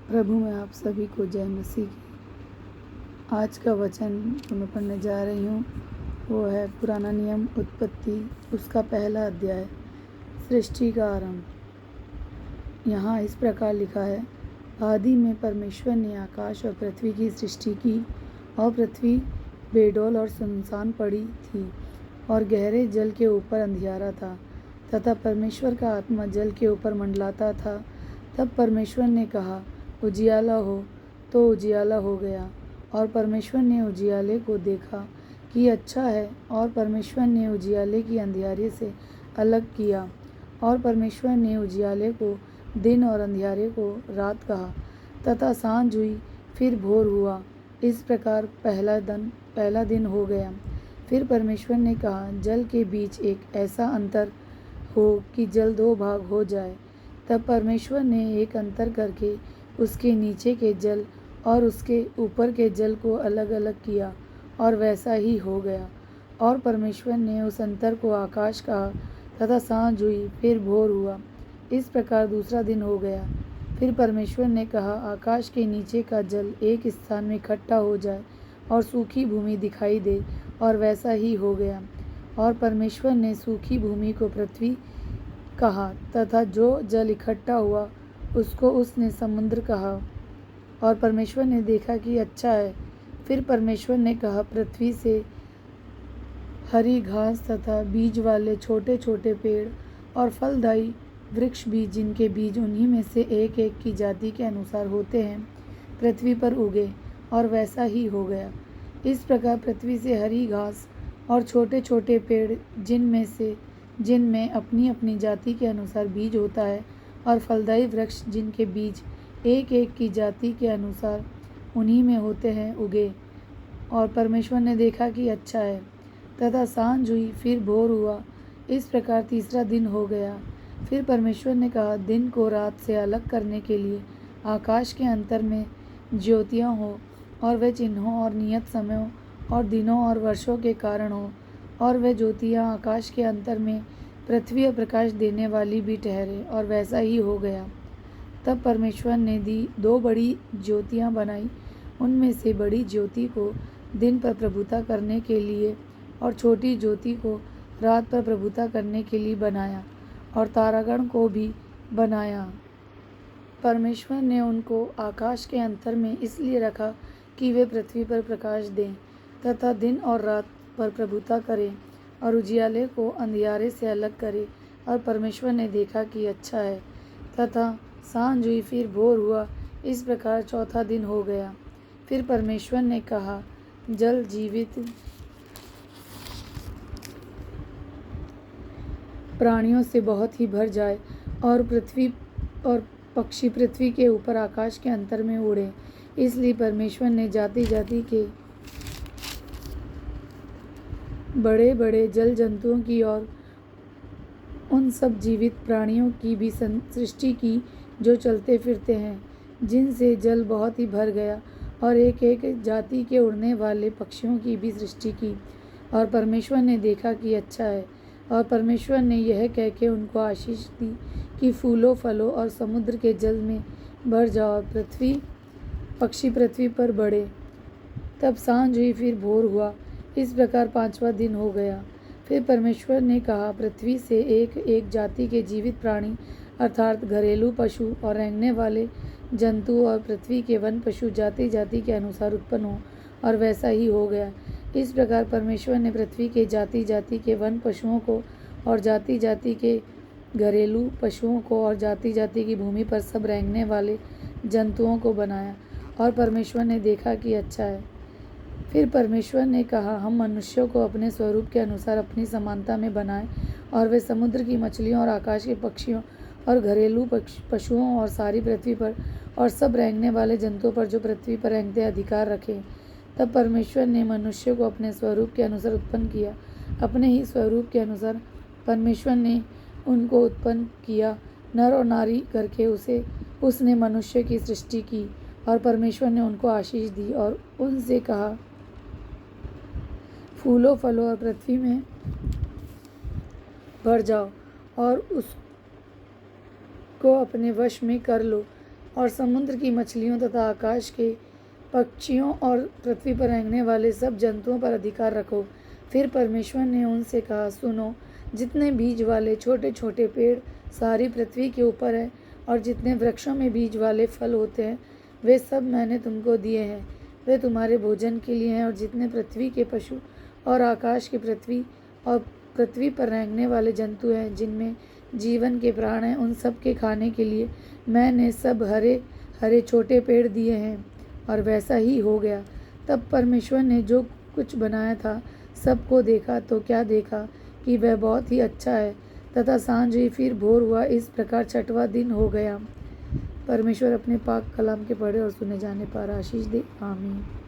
प्रभु में आप सभी को जय मसीह की। आज का वचन जो मैं पढ़ने जा रही हूँ वो है पुराना नियम उत्पत्ति, उसका पहला अध्याय, सृष्टि का आरंभ। यहाँ इस प्रकार लिखा है, आदि में परमेश्वर ने आकाश और पृथ्वी की सृष्टि की, और पृथ्वी बेडौल और सुनसान पड़ी थी, और गहरे जल के ऊपर अंधियारा था, तथा परमेश्वर का आत्मा जल के ऊपर मंडलाता था। तब परमेश्वर ने कहा, उजियाला हो, तो उजियाला हो गया। और परमेश्वर ने उजियाले को देखा कि अच्छा है, और परमेश्वर ने उजियाले की अंधियारे से अलग किया, और परमेश्वर ने उजियाले को दिन और अंधियारे को रात कहा। तथा सांझ हुई, फिर भोर हुआ। इस प्रकार पहला दिन हो गया। फिर परमेश्वर ने कहा, जल के बीच एक ऐसा अंतर हो कि जल दो भाग हो जाए। तब परमेश्वर ने एक अंतर करके उसके नीचे के जल और उसके ऊपर के जल को अलग अलग किया, और वैसा ही हो गया। और परमेश्वर ने उस अंतर को आकाश कहा। तथा सांझ हुई, फिर भोर हुआ। इस प्रकार दूसरा दिन हो गया। फिर परमेश्वर ने कहा, आकाश के नीचे का जल एक स्थान में इकट्ठा हो जाए और सूखी भूमि दिखाई दे, और वैसा ही हो गया। और परमेश्वर ने सूखी भूमि को पृथ्वी कहा, तथा जो जल इकट्ठा हुआ उसको उसने समुद्र कहा। और परमेश्वर ने देखा कि अच्छा है। फिर परमेश्वर ने कहा, पृथ्वी से हरी घास तथा बीज वाले छोटे छोटे पेड़ और फलदायी वृक्ष भी, जिनके बीज उन्हीं में से एक एक की जाति के अनुसार होते हैं, पृथ्वी पर उगे, और वैसा ही हो गया। इस प्रकार पृथ्वी से हरी घास और छोटे छोटे पेड़, जिनमें अपनी अपनी जाति के अनुसार बीज होता है, और फलदायी वृक्ष, जिनके बीज एक एक की जाति के अनुसार उन्हीं में होते हैं, उगे। और परमेश्वर ने देखा कि अच्छा है। तथा सांझ हुई, फिर भोर हुआ। इस प्रकार तीसरा दिन हो गया। फिर परमेश्वर ने कहा, दिन को रात से अलग करने के लिए आकाश के अंतर में ज्योतियाँ हो, और वे चिन्हों और नियत समयों और दिनों और वर्षों के कारण हो, और वे ज्योतियाँ आकाश के अंतर में पृथ्वी और प्रकाश देने वाली भी ठहरे, और वैसा ही हो गया। तब परमेश्वर ने दो बड़ी ज्योतियाँ बनाई। उनमें से बड़ी ज्योति को दिन पर प्रभुता करने के लिए, और छोटी ज्योति को रात पर प्रभुता करने के लिए बनाया, और तारागण को भी बनाया। परमेश्वर ने उनको आकाश के अंतर में इसलिए रखा कि वे पृथ्वी पर प्रकाश दें, तथा दिन और रात पर प्रभुता करें, और उजियाले को अंधियारे से अलग करें। और परमेश्वर ने देखा कि अच्छा है। तथा सांझ हुई, फिर भोर हुआ। इस प्रकार चौथा दिन हो गया। फिर परमेश्वर ने कहा, जल जीवित प्राणियों से बहुत ही भर जाए, और पक्षी पृथ्वी के ऊपर आकाश के अंतर में उड़े। इसलिए परमेश्वर ने जाति जाति के बड़े बड़े जल जंतुओं की और उन सब जीवित प्राणियों की भी सृष्टि की, जो चलते फिरते हैं, जिनसे जल बहुत ही भर गया, और एक एक जाति के उड़ने वाले पक्षियों की भी सृष्टि की। और परमेश्वर ने देखा कि अच्छा है। और परमेश्वर ने यह कह के उनको आशीष दी कि फूलों फलों और समुद्र के जल में भर जाओ, और पक्षी पृथ्वी पर बढ़े। तब सांझ हुई, फिर भोर हुआ। इस प्रकार पांचवा दिन हो गया। फिर परमेश्वर ने कहा, पृथ्वी से एक एक जाति के जीवित प्राणी, अर्थात घरेलू पशु और रेंगने वाले जंतु और पृथ्वी के वन पशु जाति जाति के अनुसार उत्पन्न हो, और वैसा ही हो गया। इस प्रकार परमेश्वर ने पृथ्वी के जाति जाति के वन पशुओं को, और जाति जाति के घरेलू पशुओं को, और जाति जाति की भूमि पर सब रेंगने वाले जंतुओं को बनाया। और परमेश्वर ने देखा कि अच्छा है। फिर परमेश्वर ने कहा, हम मनुष्यों को अपने स्वरूप के अनुसार अपनी समानता में बनाएं, और वे समुद्र की मछलियों और आकाश के पक्षियों और घरेलू पशुओं और सारी पृथ्वी पर और सब रेंगने वाले जंतुओं पर जो पृथ्वी पर रेंगते अधिकार रखें। तब परमेश्वर ने मनुष्य को अपने स्वरूप के अनुसार उत्पन्न किया। अपने ही स्वरूप के अनुसार परमेश्वर ने उनको उत्पन्न किया, नर और नारी करके उसने मनुष्य की सृष्टि की। और परमेश्वर ने उनको आशीष दी, और उनसे कहा, फूलों फलों और पृथ्वी में भर जाओ, और उसको अपने वश में कर लो। और समुद्र की मछलियों तथा आकाश के पक्षियों और पृथ्वी पर रेंगने वाले सब जंतुओं पर अधिकार रखो। फिर परमेश्वर ने उनसे कहा, सुनो, जितने बीज वाले छोटे छोटे पेड़ सारी पृथ्वी के ऊपर है और जितने वृक्षों में बीज वाले फल होते हैं, वे सब मैंने तुमको दिए हैं। वे तुम्हारे भोजन के लिए हैं। और जितने पृथ्वी के पशु और आकाश की पृथ्वी पर रेंगने वाले जंतु हैं, जिनमें जीवन के प्राण हैं, उन सब के खाने के लिए मैंने सब हरे हरे छोटे पेड़ दिए हैं। और वैसा ही हो गया। तब परमेश्वर ने जो कुछ बनाया था सबको देखा, तो क्या देखा कि वह बहुत ही अच्छा है। तथा सांझ हुई, फिर भोर हुआ। इस प्रकार 6वां दिन हो गया। परमेश्वर अपने पाक कलाम के पढ़े और सुने जाने पर आशीष दे। आमीन।